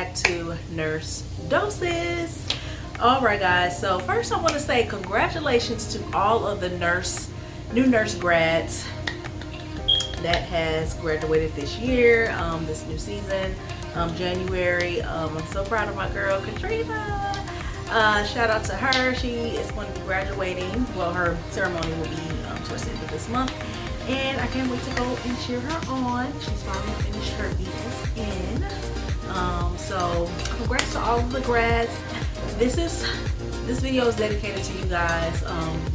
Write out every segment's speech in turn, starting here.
back to Nurse Doses. All right, guys. So first, I want to say congratulations to all of the new nurse grads that has graduated this year, this new season, January. I'm so proud of my girl Katrina. Shout out to her. She is going to be graduating. Well, her ceremony will be towards the end of this month, and I can't wait to go and cheer her on. She's finally finished her BSN. So congrats to all of the grads. This video is dedicated to you guys.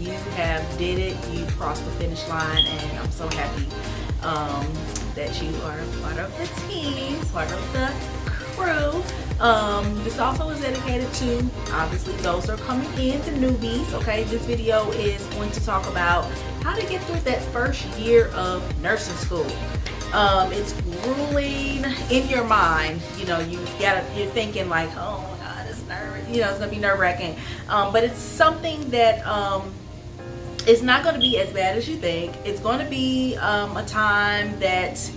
You have did it. You crossed the finish line, and I'm so happy that you are part of the team, part of the crew. This also is dedicated to, obviously, those that are coming in, the newbies. Okay, this video is going to talk about how to get through that first year of nursing school. It's grueling in your mind. You know, you're thinking like, oh my God, it's nervous. You know, it's gonna be nerve-wracking. But it's something that it's not going to be as bad as you think. It's going to be a time that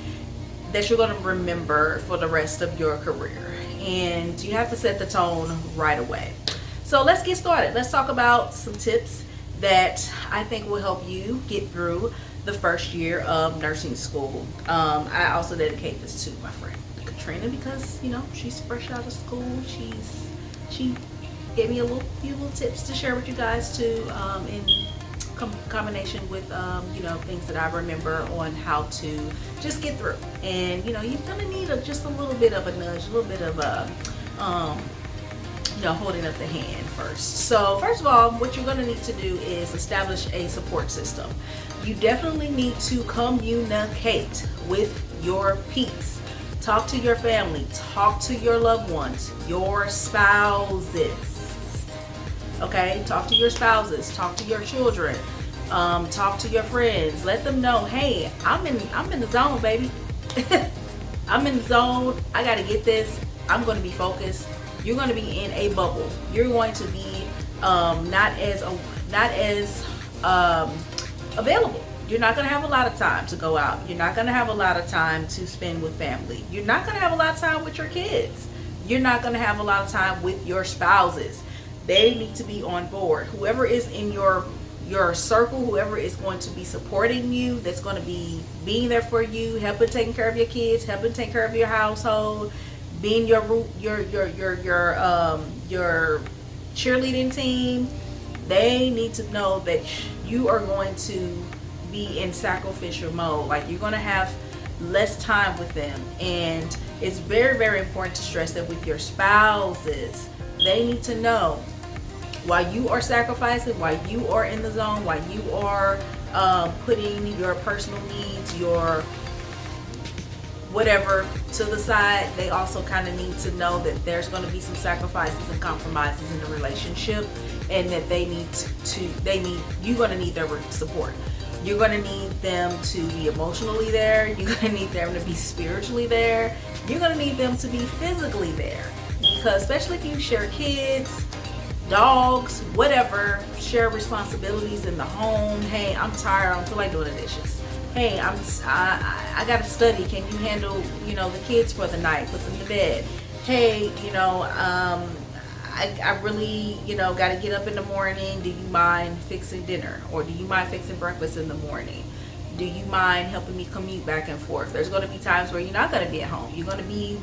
you're going to remember for the rest of your career, and you have to set the tone right away. So let's get started. Let's talk about some tips that I think will help you get through the first year of nursing school. I also dedicate this to my friend Katrina because, you know, she's fresh out of school. She gave me few little tips to share with you guys too, in combination with you know, things that I remember on how to just get through. And you know, you're gonna need just a little bit of a nudge, a little bit of a you know, holding up the hand first. So first of all, what you're gonna need to do is establish a support system. You definitely need to communicate with your peeps. Talk to your family, talk to your loved ones, your spouses. Okay, talk to your spouses, talk to your children, talk to your friends. Let them know, hey, I'm in the zone, baby. I'm in the zone. I got to get this. I'm going to be focused. You're going to be in a bubble. You're going to be not as available. You're not going to have a lot of time to go out. You're not going to have a lot of time to spend with family. You're not going to have a lot of time with your kids. You're not going to have a lot of time with your spouses. They need to be on board. Whoever is in your circle, whoever is going to be supporting you, that's going to be being there for you, helping taking care of your kids, helping take care of your household, being your cheerleading team. They need to know that you are going to be in sacrificial mode. Like, you're going to have less time with them, and it's very, very important to stress that with your spouses. They need to know, while you are sacrificing, while you are in the zone, while you are putting your personal needs, your whatever to the side, they also kind of need to know that there's going to be some sacrifices and compromises in the relationship, and that you're going to need their support. You're going to need them to be emotionally there. You're going to need them to be spiritually there. You're going to need them to be physically there, because especially if you share kids, dogs, whatever, share responsibilities in the home. Hey, I'm tired, I don't feel like doing the dishes. Hey, I gotta study. Can you handle, you know, the kids for the night, put them to bed? Hey, you know, I really, you know, gotta get up in the morning. Do you mind fixing dinner? Or do you mind fixing breakfast in the morning? Do you mind helping me commute back and forth? There's going to be times where you're not going to be at home. You're going to be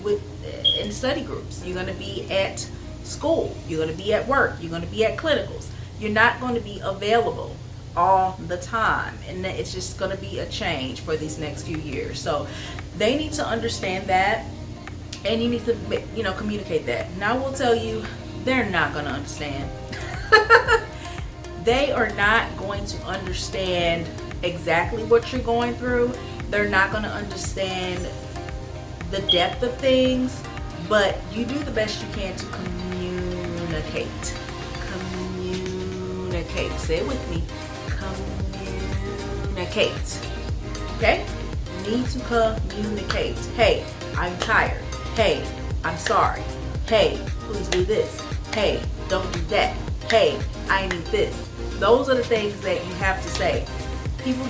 in study groups. You're going to be at school. You're going to be at work. You're going to be at clinicals. You're not going to be available all the time, and it's just going to be a change for these next few years. So they need to understand that, and you need to, you know, communicate that. Now, I will tell you, they're not going to understand. They are not going to understand exactly what you're going through. They're not going to understand the depth of things, but you do the best you can to communicate. Say it with me. Communicate. Okay? You need to communicate. Hey, I'm tired. Hey, I'm sorry. Hey, please do this. Hey, don't do that. Hey, I need this. Those are the things that you have to say. People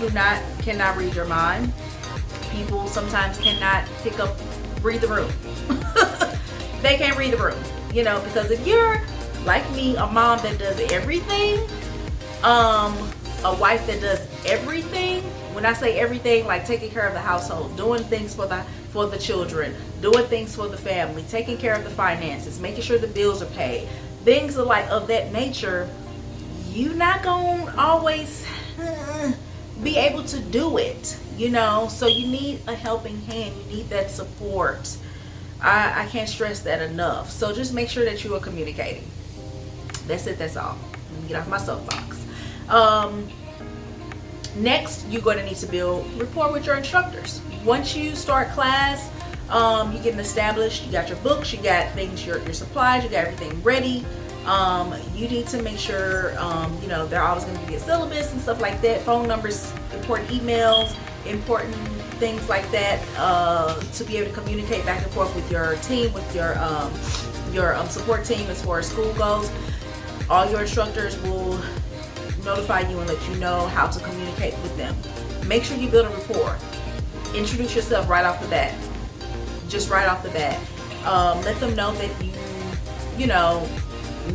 cannot read your mind. People sometimes cannot read the room. they can't read the room, you know, because if you're like me, a mom that does everything, a wife that does everything, when I say everything, like taking care of the household, doing things for the children, doing things for the family, taking care of the finances, making sure the bills are paid, things are like of that nature, you're not gonna always be able to do it, you know. So you need a helping hand, you need that support. I can't stress that enough. So just make sure that you are communicating. That's it, that's all. Let me get off my soapbox. Next, you're going to need to build rapport with your instructors. Once you start class, you're getting established, you got your books, you got things, your supplies, you got everything ready. You need to make sure, you know, they're always going to give you a syllabus and stuff like that, phone numbers, important emails, important things like that, to be able to communicate back and forth with your team, with your support team as far as school goes. All your instructors will notify you and let you know how to communicate with them. Make sure you build a rapport. Introduce yourself right off the bat. Just right off the bat. Let them know that you know,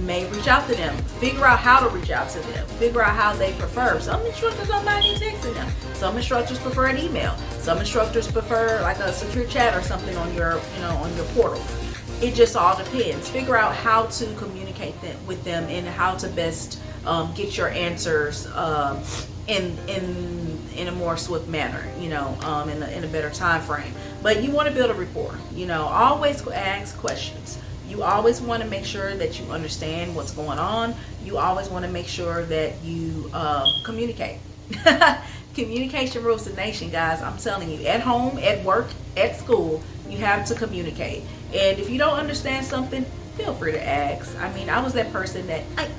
may reach out to them. Figure out how to reach out to them. Figure out how they prefer. Some instructors don't mind you texting them. Some instructors prefer an email. Some instructors prefer like a secure chat or something on your, you know, on your portal. It just all depends. Figure out how to communicate with them and how to best get your answers in a more swift manner, you know, in a better time frame. But you want to build a rapport, you know. Always ask questions. You always want to make sure that you understand what's going on. You always want to make sure that you communicate. Communication rules the nation, guys. I'm telling you, at home, at work, at school, you have to communicate. And if you don't understand something, feel free to ask. I mean, I was that person that I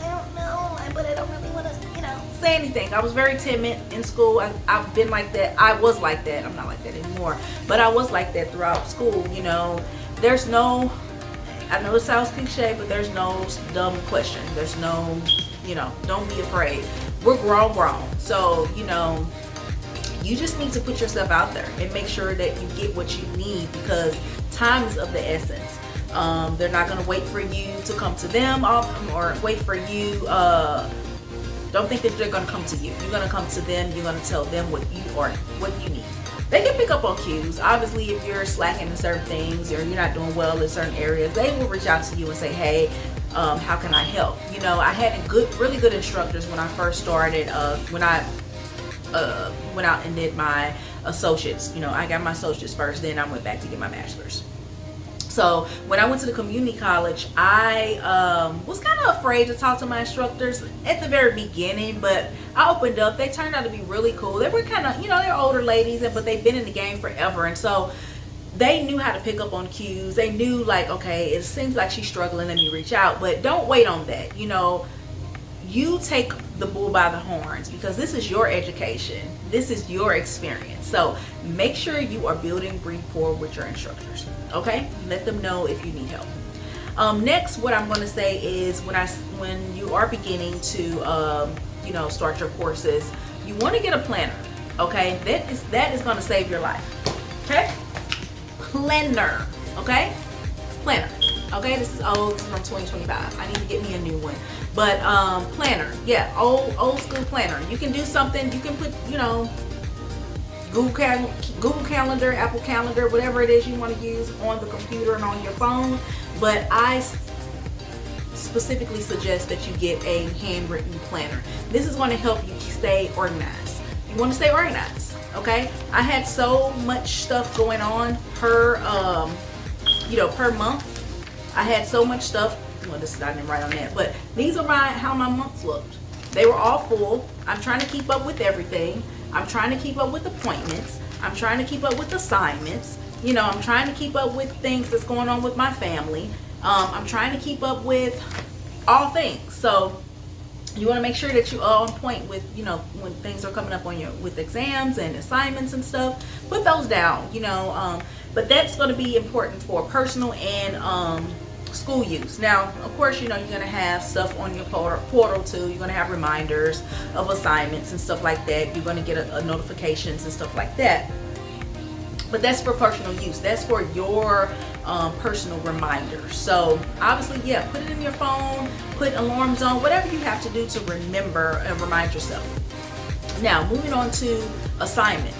don't know, but I don't really want to, you know, say anything. I was very timid in school. I've been like that. I was like that. I'm not like that anymore, but I was like that throughout school, you know. There's no, I know it sounds cliche, but there's no dumb question. There's no, you know, don't be afraid. We're grown. So, you know, you just need to put yourself out there and make sure that you get what you need, because time is of the essence. They're not going to wait for you to come to them or wait for you. Don't think that they're going to come to you. You're going to come to them. You're going to tell them what you need. They can pick up on cues. Obviously, if you're slacking in certain things or you're not doing well in certain areas, they will reach out to you and say, hey, how can I help? You know, I had really good instructors when I first started, when I went out and did my associates. You know, I got my associates first, then I went back to get my bachelor's. So when I went to the community college, I was kind of afraid to talk to my instructors at the very beginning, but I opened up. They turned out to be really cool. They were kind of, you know, they're older ladies, but they've been in the game forever, and so they knew how to pick up on cues. They knew, like, okay, it seems like she's struggling, let me reach out. But don't wait on that. You know, you take the bull by the horns, because this is your education. This is your experience. So make sure you are building rapport with your instructors. Okay? Let them know if you need help. Next, what I'm going to say is when you are beginning to you know, start your courses, you want to get a planner. Okay? That is going to save your life. Okay? Planner. Okay? Planner. Okay, this is old. This is from 2025. I need to get me a new one. But planner, yeah, old school planner. You can do something. You can put, you know, Google Calendar, Apple Calendar, whatever it is you want to use on the computer and on your phone. But I specifically suggest that you get a handwritten planner. This is going to help you stay organized. You want to stay organized, okay? I had so much stuff going on per month. I had so much stuff. Well, this is not even right on that, but these are how my months looked. They were all full. I'm trying to keep up with everything. I'm trying to keep up with appointments. I'm trying to keep up with assignments. You know, I'm trying to keep up with things that's going on with my family. I'm trying to keep up with all things. So you want to make sure that you're on point with, you know, when things are coming up on with exams and assignments and stuff. Put those down, you know. But that's going to be important for personal and school use. Now, of course, you know, you're going to have stuff on your portal too. You're going to have reminders of assignments and stuff like that. You're going to get a notifications and stuff like that. But that's for personal use. That's for your personal reminders. So obviously, yeah, put it in your phone, put alarms on, whatever you have to do to remember and remind yourself. Now, moving on to assignments.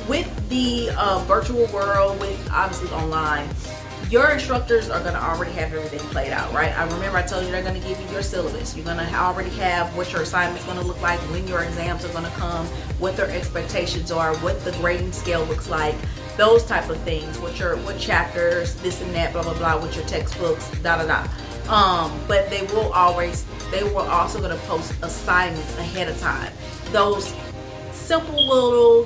With the virtual world, with obviously online, your instructors are going to already have everything played out, right? I remember I told you they're going to give you your syllabus. You're going to already have what your assignment's going to look like, when your exams are going to come, what their expectations are, what the grading scale looks like, those type of things, what chapters, this and that, blah, blah, blah, with your textbooks, da, da, da. But they will also going to post assignments ahead of time. Those simple little,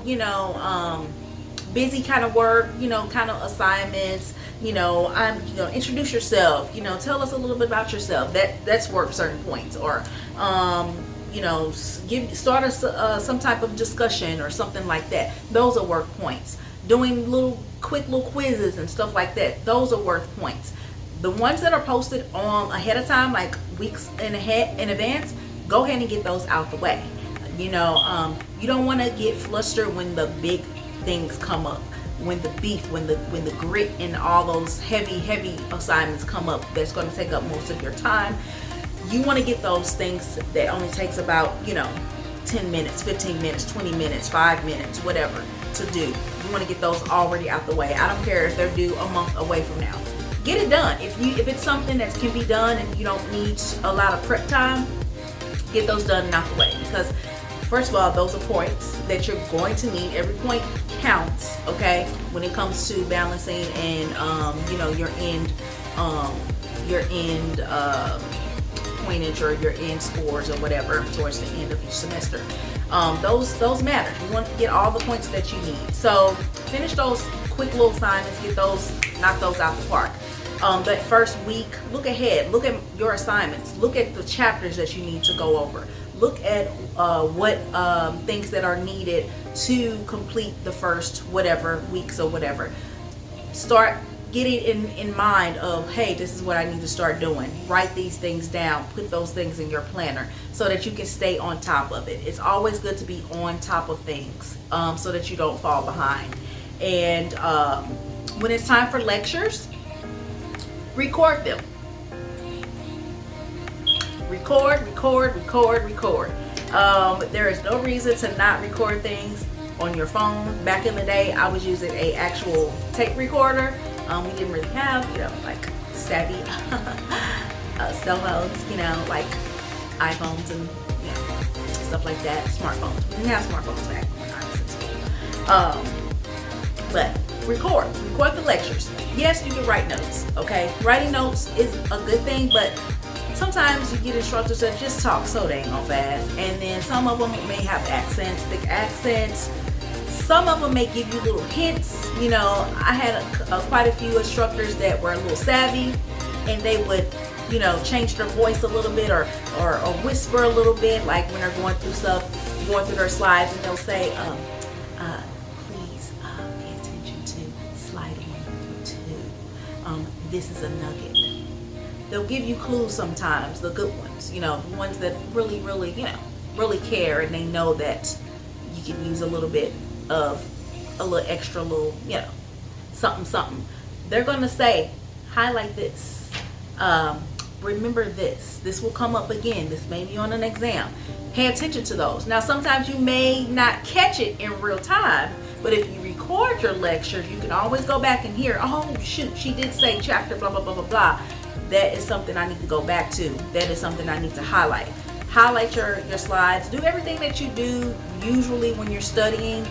busy kind of work, kind of assignments, introduce yourself, tell us a little bit about yourself. That's worth certain points. Or, start some type of discussion or something like that. Those are worth points. Doing quick little quizzes and stuff like that. Those are worth points. The ones that are posted on ahead of time, like weeks in advance, go ahead and get those out the way. You don't want to get flustered when the big things come up, when the beef, when the grit and all those heavy assignments come up that's going to take up most of your time. You want to get those things that only takes about 10 minutes, 15 minutes, 20 minutes, 5 minutes, whatever to do. You want to get those already out the way. I don't care if they're due a month away from now. Get it done. If it's something that can be done and you don't need a lot of prep time, get those done and out the way. Because first of all, those are points that you're going to need. Every point counts, okay, when it comes to balancing and your end pointage or your end scores or whatever towards the end of each semester. Those matter. You want to get all the points that you need. So finish those quick little assignments, knock those out the park. That first week, look ahead, look at your assignments, look at the chapters that you need to go over. Look at what things that are needed to complete the first whatever weeks or whatever. Start getting in mind of, hey, this is what I need to start doing. Write these things down. Put those things in your planner so that you can stay on top of it. It's always good to be on top of things so that you don't fall behind. And when it's time for lectures, record them. Record. There is no reason to not record things on your phone. Back in the day, I was using a actual tape recorder. We didn't really have, like savvy cell phones, like iPhones and stuff like that. Smartphones. We didn't have smartphones back when I was in school. But record the lectures. Yes, you can write notes. Okay, writing notes is a good thing, but sometimes you get instructors that just talk so dang on fast, and then some of them may have accents, thick accents. Some of them may give you little hints. I had quite a few instructors that were a little savvy, and they would, change their voice a little bit or whisper a little bit, like when they're going through their slides, and they'll say, please pay attention to slide 1 through 2. This is a nugget. They'll give you clues sometimes, the good ones, the ones that really, really care, and they know that you can use a little bit of a little extra something. They're going to say, highlight this. Remember this. This will come up again. This may be on an exam. Pay attention to those. Now, sometimes you may not catch it in real time, but if you record your lecture, you can always go back and hear, oh, shoot, she did say chapter, blah, blah, blah, blah, blah. That is something I need to go back to. That is something I need to highlight. Highlight your slides. Do everything that you do usually when you're studying,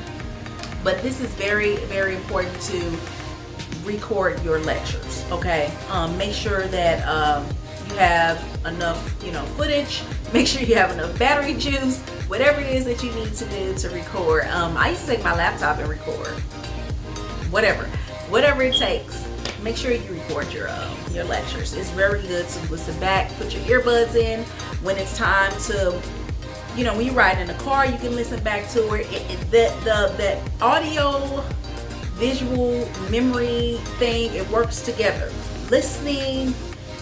but this is very, very important to record your lectures, okay? Make sure that you have enough, footage. Make sure you have enough battery juice, whatever it is that you need to do to record. I used to take my laptop and record. Whatever it takes. Make sure you record your lectures. It's very good to listen back, put your earbuds in when it's time to, when you're riding in the car, you can listen back to it. The audio, visual, memory thing, it works together. Listening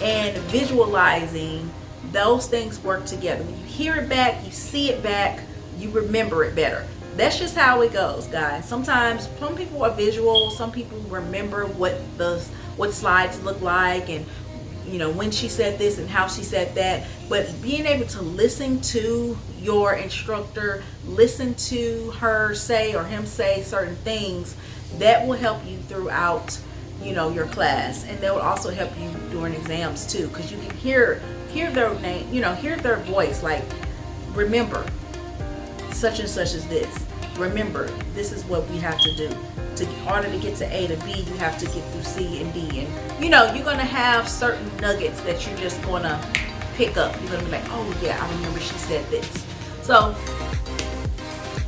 and visualizing, those things work together. When you hear it back, you see it back, you remember it better. that's just how it goes, guys. Sometimes some people are visual, some people remember what slides look like, and when she said this and how she said that. But being able to listen to your instructor, listen to her say or him say certain things, that will help you throughout your class, and that will also help you during exams too, because you can hear their name, hear their voice, like, remember such and such is this, remember this is what we have to do. In order to get to A to B, you have to get through C and D, and you're gonna have certain nuggets that you're just gonna pick up. You're gonna be like, oh yeah, I remember she said this. So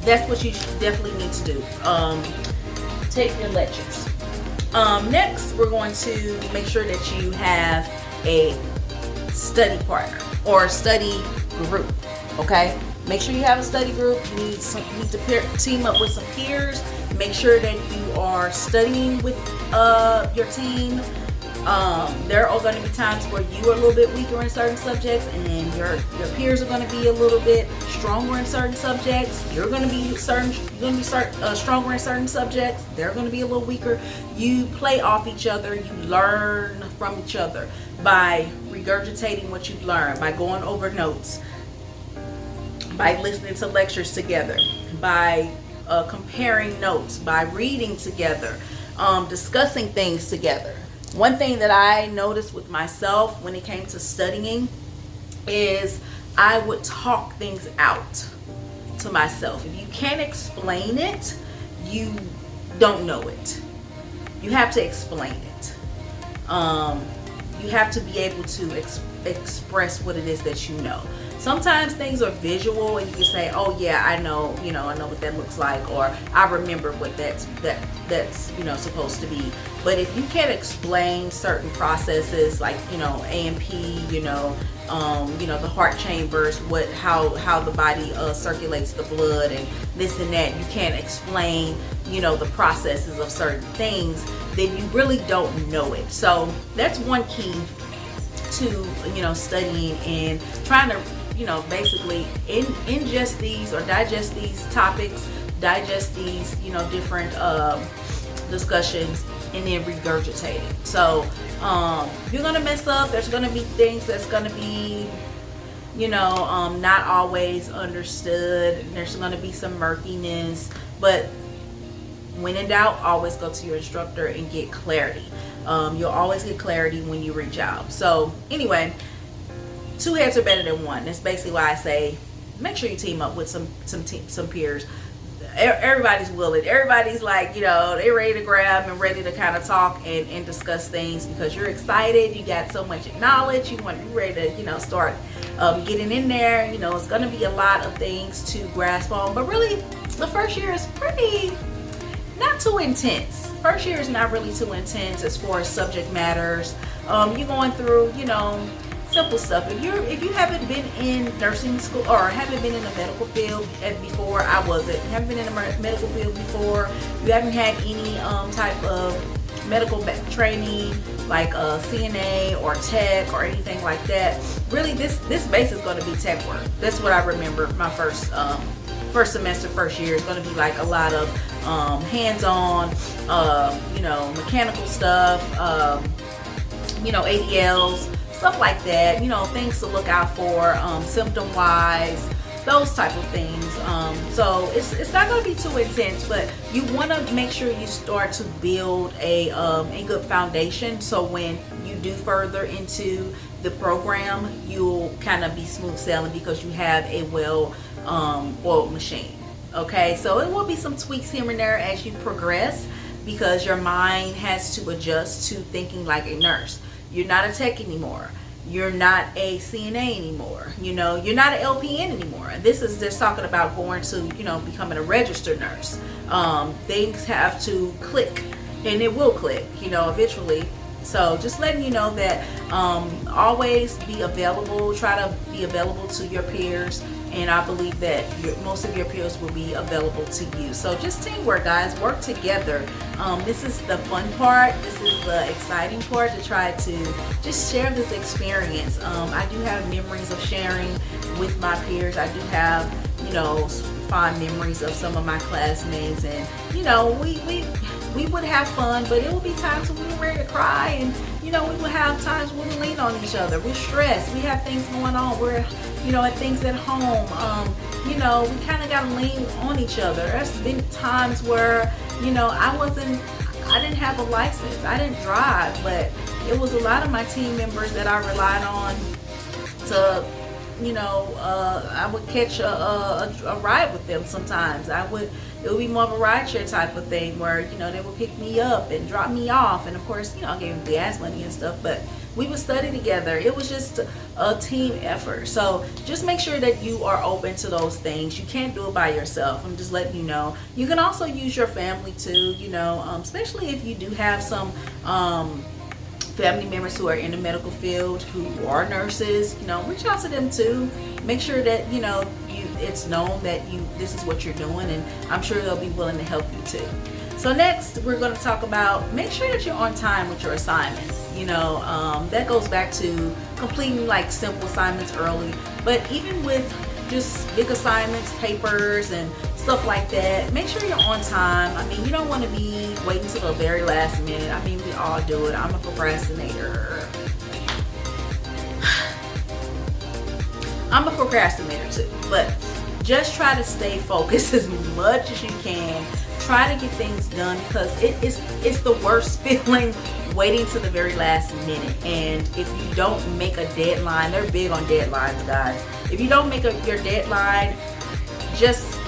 that's what you definitely need to do. Take your lectures. Next, we're going to make sure that you have a study partner or a study group. Okay, make sure you have a study group. You need to team up with some peers. Make sure that you are studying with your team. There are going to be times where you are a little bit weaker in certain subjects, and then your peers are going to be a little bit stronger in certain subjects. You're going to be stronger in certain subjects. They're going to be a little weaker. You play off each other. You learn from each other by regurgitating what you've learned, by going over notes, by listening to lectures together, by comparing notes, by reading together, discussing things together. One thing that I noticed with myself when it came to studying is I would talk things out to myself. If you can't explain it, you don't know it. You have to explain it. You have to be able to express what it is that you know. Sometimes things are visual, and you can say, "Oh yeah, I know what that looks like," or "I remember what that's supposed to be." But if you can't explain certain processes, like A&P, the heart chambers, how the body circulates the blood, and this and that, you can't explain the processes of certain things, then you really don't know it. So that's one key to studying and trying to basically ingest these or digest these topics, digest these different discussions, and then regurgitate it. So you're gonna mess up. There's gonna be things that's gonna be not always understood. There's gonna be some murkiness, but when in doubt, always go to your instructor and get clarity. You'll always get clarity when you reach out. So anyway, two heads are better than one. That's basically why I say make sure you team up with some peers. Everybody's willing. Everybody's like, they're ready to grab and ready to kind of talk and discuss things, because you're excited. You got so much knowledge. You're ready to start getting in there. It's going to be a lot of things to grasp on, but really the first year is pretty not too intense. First year is not really too intense as far as subject matters. You're going through simple stuff. If you haven't been in nursing school or haven't been in the medical field before, I wasn't. Haven't been in the medical field before. You haven't had any type of medical training like CNA or tech or anything like that. Really, this base is going to be tech work. That's what I remember. My first semester, first year is going to be like a lot of hands-on, mechanical stuff, ADLs. Stuff like that, things to look out for, symptom-wise, those type of things. So it's not going to be too intense, but you want to make sure you start to build a good foundation, so when you do further into the program, you'll kind of be smooth sailing because you have a well-oiled machine. Okay, so it will be some tweaks here and there as you progress, because your mind has to adjust to thinking like a nurse. You're not a tech anymore. You're not a CNA anymore. You're not an LPN anymore. This is just talking about going to, becoming a registered nurse. Things have to click, and it will click, eventually. So just letting you know that always be available. Try to be available to your peers, and I believe that most of your peers will be available to you. So just teamwork, guys. Work together. This is the fun part. This is the exciting part, to try to just share this experience. I do have memories of sharing with my peers. I do have, fond memories of some of my classmates, and you know, we would have fun, but it would be times when we were ready to cry, and you know, we would have times when we lean on each other. We're stressed, we have things going on, we're, you know, at things at home. You know, we kind of got to lean on each other. There's been times where, you know, I didn't have a license, I didn't drive, but it was a lot of my team members that I relied on to, you know, I would catch a ride with them sometimes. It would be more of a rideshare type of thing where, you know, they would pick me up and drop me off, and of course, you know, I gave them gas money and stuff, but we would study together. It was just a team effort. So just make sure that you are open to those things. You can't do it by yourself. I'm just letting you know. You can also use your family too, you know, especially if you do have some family members who are in the medical field who are nurses. You know, reach out to them too. Make sure that, you know, it's known that this is what you're doing, and I'm sure they'll be willing to help you too. So next, we're going to talk about make sure that you're on time with your assignments. You know, that goes back to completing like simple assignments early, but even with just big assignments, papers and stuff like that, make sure you're on time. I mean, you don't want to be waiting till the very last minute. I mean, we all do it. I'm a procrastinator. I'm a procrastinator too, but just try to stay focused as much as you can. Try to get things done, because it's the worst feeling waiting to the very last minute. And if you don't make a deadline, they're big on deadlines, guys. If you don't make your deadline, just,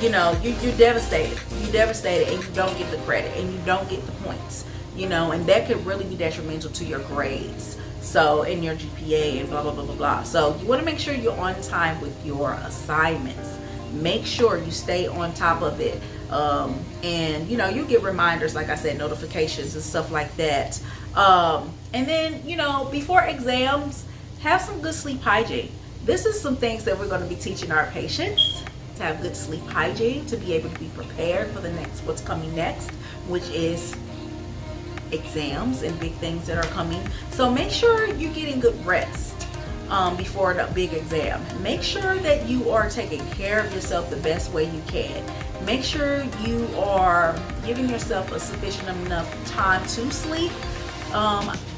you know, you're devastated. You're devastated, and you don't get the credit, and you don't get the points, you know, and that could really be detrimental to your grades. So, in your GPA and blah, blah, blah, blah, blah. So you want to make sure you're on time with your assignments. Make sure you stay on top of it. And you know, you get reminders, like I said, notifications and stuff like that. And then, you know, before exams, have some good sleep hygiene. This is some things that we're going to be teaching our patients, to have good sleep hygiene, to be able to be prepared for what's coming next, which is exams and big things that are coming. So make sure you're getting good rest before the big exam. Make sure that you are taking care of yourself the best way you can. Make sure you are giving yourself a sufficient enough time to sleep.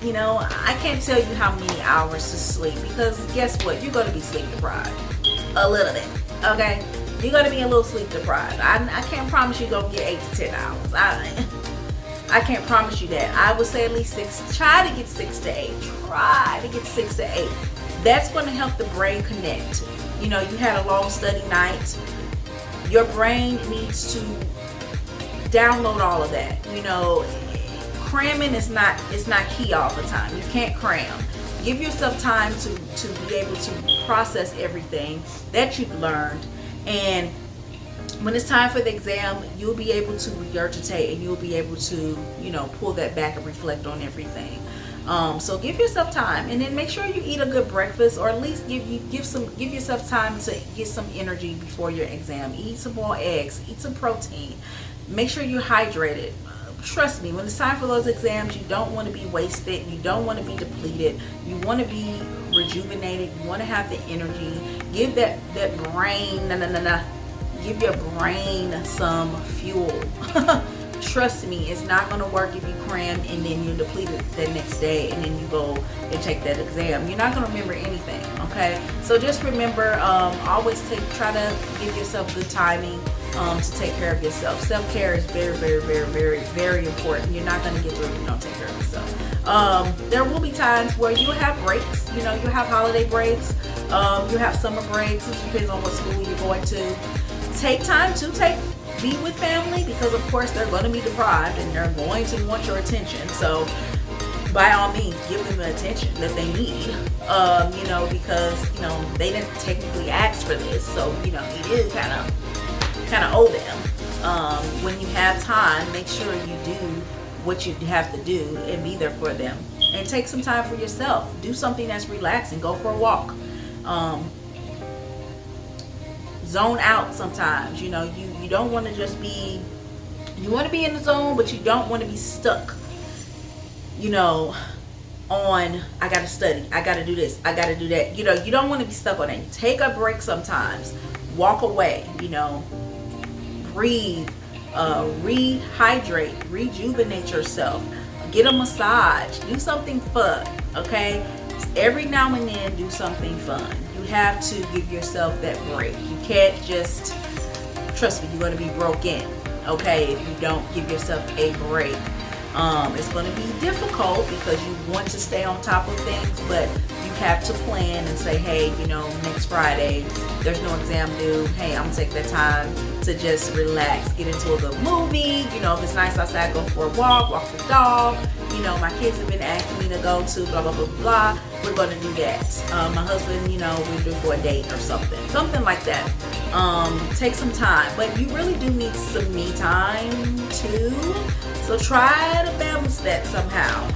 You know, I can't tell you how many hours to sleep, because guess what? You're going to be sleep deprived a little bit, okay? You're going to be a little sleep deprived. I can't promise you're going to get 8 to 10 hours. I can't promise you that. I would say at least 6. Try to get 6 to 8. Try to get 6 to 8. That's going to help the brain connect. You know, you had a long study night. Your brain needs to download all of that. You know, cramming is not key all the time. You can't cram. Give yourself time to be able to process everything that you've learned, and when it's time for the exam, you'll be able to regurgitate, and you'll be able to, you know, pull that back and reflect on everything. So give yourself time, and then make sure you eat a good breakfast, or at least give yourself time to get some energy before your exam. Eat some more eggs, eat some protein. Make sure you're hydrated. Trust me, when it's time for those exams, you don't want to be wasted. You don't want to be depleted. You want to be rejuvenated. You want to have the energy. Give that brain, give your brain some fuel. Trust me, it's not going to work if you cram and then you're depleted the next day, and then you go and take that exam. You're not going to remember anything, okay? So just remember, always try to give yourself good timing to take care of yourself. Self-care is very, very, very, very, very important. You're not going to get through it if you don't take care of yourself. There will be times where you'll have breaks. You know, you'll have holiday breaks. You have summer breaks. It depends on what school you're going to. Take time to be with family, because of course they're going to be deprived and they're going to want your attention. So by all means, give them the attention that they need, you know, because, you know, they didn't technically ask for this, so, you know, you do kind of owe them. When you have time, make sure you do what you have to do and be there for them, and take some time for yourself. Do something that's relaxing. Go for a walk. Zone out sometimes. You know, you don't want to just be, you want to be in the zone, but you don't want to be stuck, you know, on, I gotta study, I gotta do this, I gotta do that. You know, you don't want to be stuck on it. Take a break sometimes, walk away, you know, breathe, rehydrate, rejuvenate yourself, get a massage, do something fun. Okay, every now and then do something fun. You have to give yourself that break. You can't just, trust me, you're going to be broken, okay, if you don't give yourself a break. It's going to be difficult because you want to stay on top of things, but you have to plan and say, hey, you know, next Friday there's no exam due. Hey, I'm gonna take that time to just relax, get into a good movie. You know, if it's nice outside, go for a walk the dog. You know, my kids have been asking me to go to blah blah blah blah. We're gonna do that. My husband, you know, we do for a date or something like that. Take some time, but you really do need some me time too. So try to balance that somehow.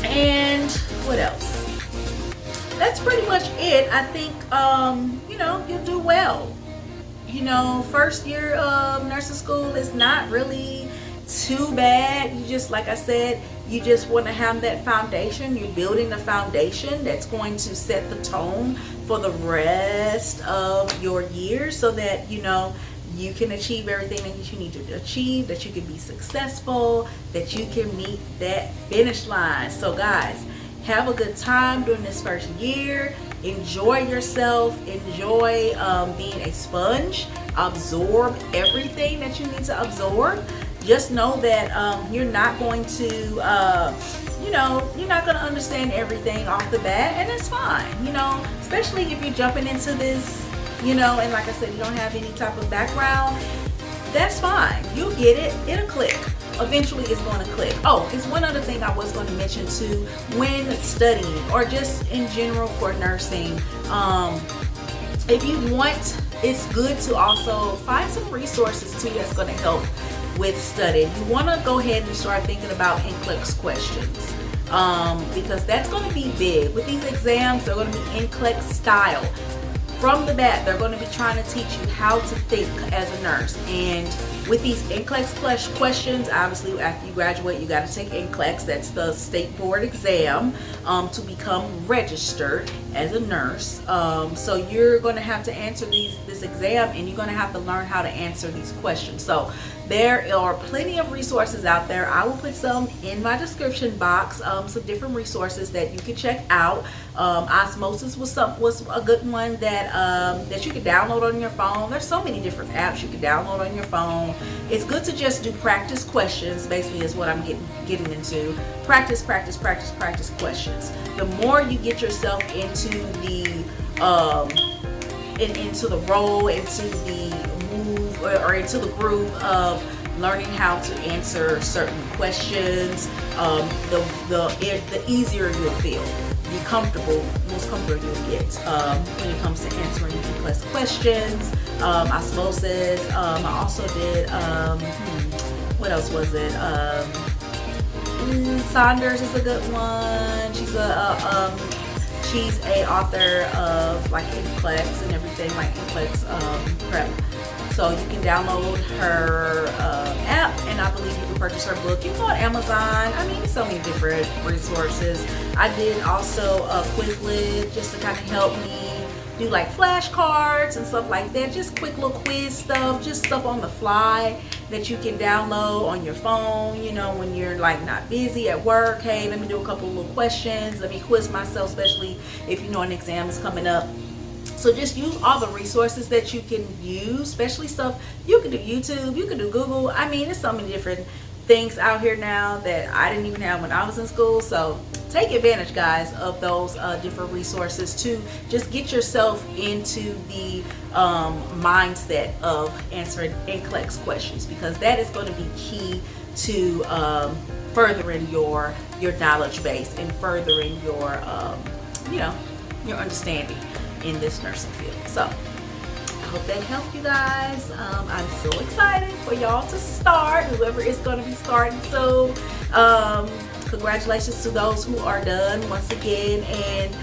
And what else? That's pretty much it. I think, you know, you'll do well. You know, first year of nursing school is not really too bad. You just, like I said, you just want to have that foundation. You're building the foundation that's going to set the tone for the rest of your year so that, you know, you can achieve everything that you need to achieve, that you can be successful, that you can meet that finish line. So guys, have a good time during this first year. Enjoy yourself. Enjoy being a sponge. Absorb everything that you need to absorb. Just know that you're not going to, you know, you're not going to understand everything off the bat, and it's fine. You know, especially if you're jumping into this, you know, and like I said, you don't have any type of background, that's fine. You'll get it. It'll click. Eventually it's going to click. Oh, it's one other thing I was going to mention too when studying or just in general for nursing. If you want, it's good to also find some resources too that's going to help with studying. You want to go ahead and start thinking about NCLEX questions because that's going to be big. With these exams, they're going to be NCLEX style. From the bat, they're going to be trying to teach you how to think as a nurse. And with these NCLEX questions, obviously after you graduate, you got to take NCLEX. That's the state board exam to become registered as a nurse. So you're going to have to answer this exam, and you're going to have to learn how to answer these questions. So there are plenty of resources out there. I will put some in my description box, some different resources that you can check out. Osmosis was a good one that that you can download on your phone. There's so many different apps you can download on your phone. It's good to just do practice questions, basically is what I'm getting into. Practice questions. The more you get yourself into the into the role, into the move, or into the groove of learning how to answer certain questions, the easier you'll feel. Most comfortable you'll get when it comes to answering NCLEX questions. Osmosis. I also did, what else was it? Saunders is a good one. She's a author of like NCLEX and everything, like NCLEX prep. So you can download her app, and I believe you can purchase her book. You can go on Amazon. I mean, so many different resources. I did also a Quizlet just to kind of help me do like flashcards and stuff like that. Just quick little quiz stuff, just stuff on the fly that you can download on your phone, you know, when you're like not busy at work. Hey, let me do a couple little questions. Let me quiz myself, especially if you know an exam is coming up. So just use all the resources that you can use, especially stuff you can do YouTube, you can do Google. I mean, there's so many different things out here now that I didn't even have when I was in school. So take advantage, guys, of those different resources to just get yourself into the mindset of answering NCLEX questions, because that is going to be key to furthering your knowledge base and furthering your you know, your understanding in this nursing field. So I hope that helped you guys. I'm so excited for y'all to start, whoever is going to be starting soon. Congratulations to those who are done once again, and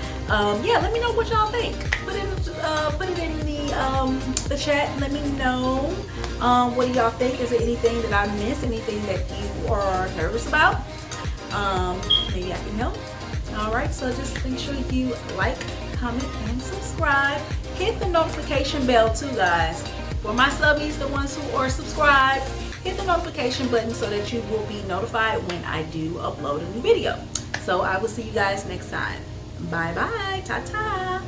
yeah, let me know what y'all think. Put it in the chat and let me know what do y'all think. Is there anything that I missed, anything that you are nervous about? Maybe I can help. All right, so just make sure you like, comment, and subscribe. Hit the notification bell too, guys. For my subbies, the ones who are subscribed, hit the notification button so that you will be notified when I do upload a new video. So I will see you guys next time. Bye bye. Ta-ta.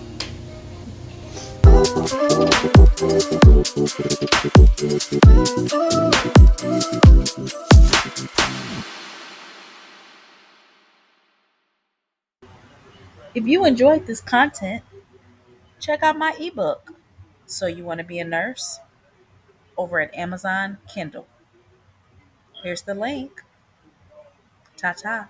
If you enjoyed this content, check out my ebook, So You Want to Be a Nurse, over at Amazon Kindle. Here's the link. Ta ta.